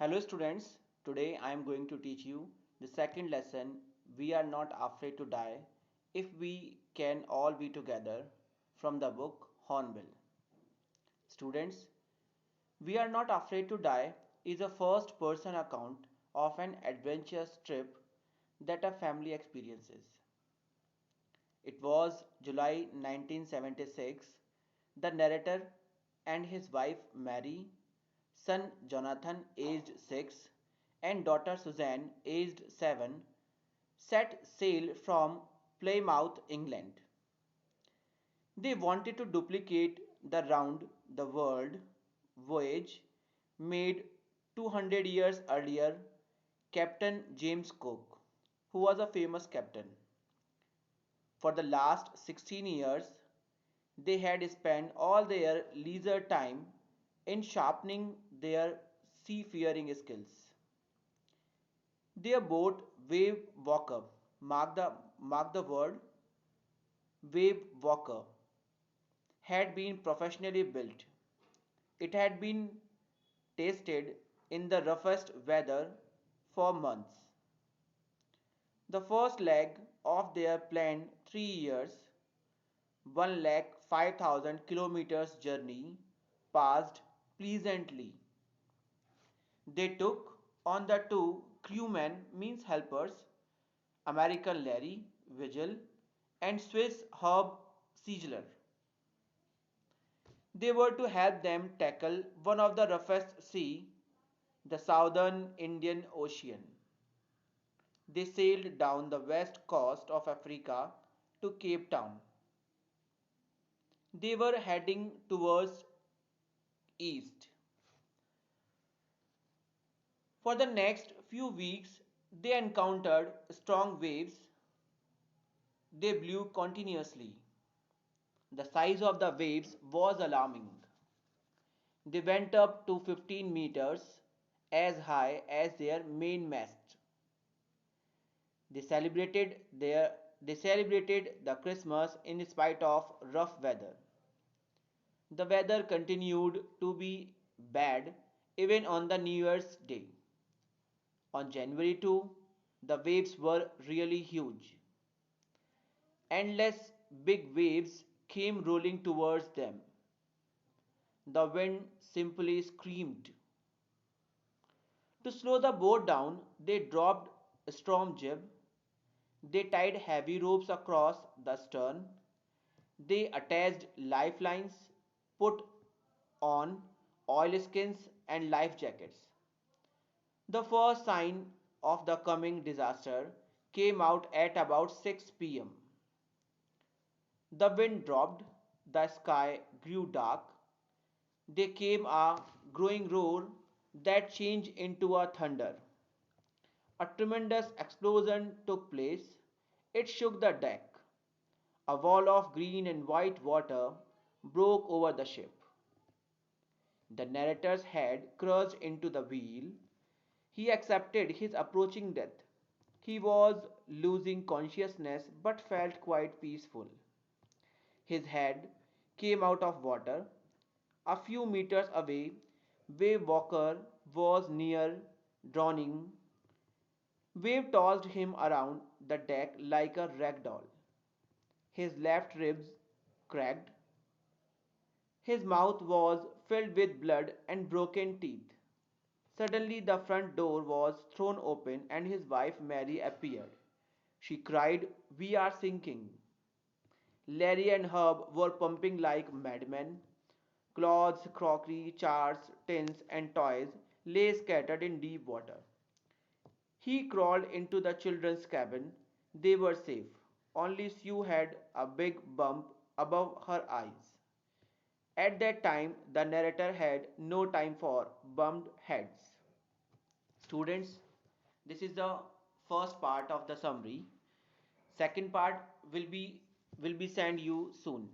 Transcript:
Hello students, today I am going to teach you the second lesson. We are not afraid to die if we can all be together from the book Hornbill. Students, We Are Not Afraid to Die is a first person account of an adventurous trip that a family experiences. It was July 1976. The narrator and his wife Mary, son Jonathan, aged 6, and daughter Suzanne, aged 7, set sail from Plymouth, England. They wanted to duplicate the round the world voyage made 200 years earlier Captain James Cook, who was a famous captain. For the last 16 years, they had spent all their leisure time in sharpening their seafaring skills. Their boat, Wave Walker, mark the word Wave Walker, had been professionally built. It had been tested in the roughest weather for months. The first leg of their planned 3 years, 1,05,000 kilometers journey, passed pleasantly. They took on the two crewmen means helpers, American Larry Vigil and Swiss Herb Siegler. They were to help them tackle one of the roughest sea, the southern Indian Ocean. They sailed down the west coast of Africa to Cape Town. They were heading towards east. For the next few weeks, they encountered strong waves. They blew continuously. The size of the waves was alarming. They went up to 15 meters, as high as their mainmast. They celebrated the Christmas in spite of rough weather. The weather continued to be bad even on the New Year's Day. On January 2, the waves were really huge. Endless big waves came rolling towards them. The wind simply screamed. To slow the boat down, they dropped a storm jib. They tied heavy ropes across the stern. They attached lifelines, put on oilskins and life jackets. The first sign of the coming disaster came out at about 6 p.m. The wind dropped, the sky grew dark. There came a growing roar that changed into a thunder. A tremendous explosion took place. It shook the deck. A wall of green and white water broke over the ship. The narrator's head crushed into the wheel. He accepted his approaching death. He was losing consciousness but felt quite peaceful. His head came out of water. A few meters away, Wave Walker was near drowning. Wave tossed him around the deck like a rag doll. His left ribs cracked. His mouth was filled with blood and broken teeth. Suddenly, the front door was thrown open and his wife Mary appeared. She cried, "We are sinking." Larry and Herb were pumping like madmen. Clothes, crockery, jars, tins, and toys lay scattered in deep water. He crawled into the children's cabin. They were safe. Only Sue had a big bump above her eyes. At that time, the narrator had no time for bumped heads. Students, this is the first part of the summary. Second part will be sent you soon.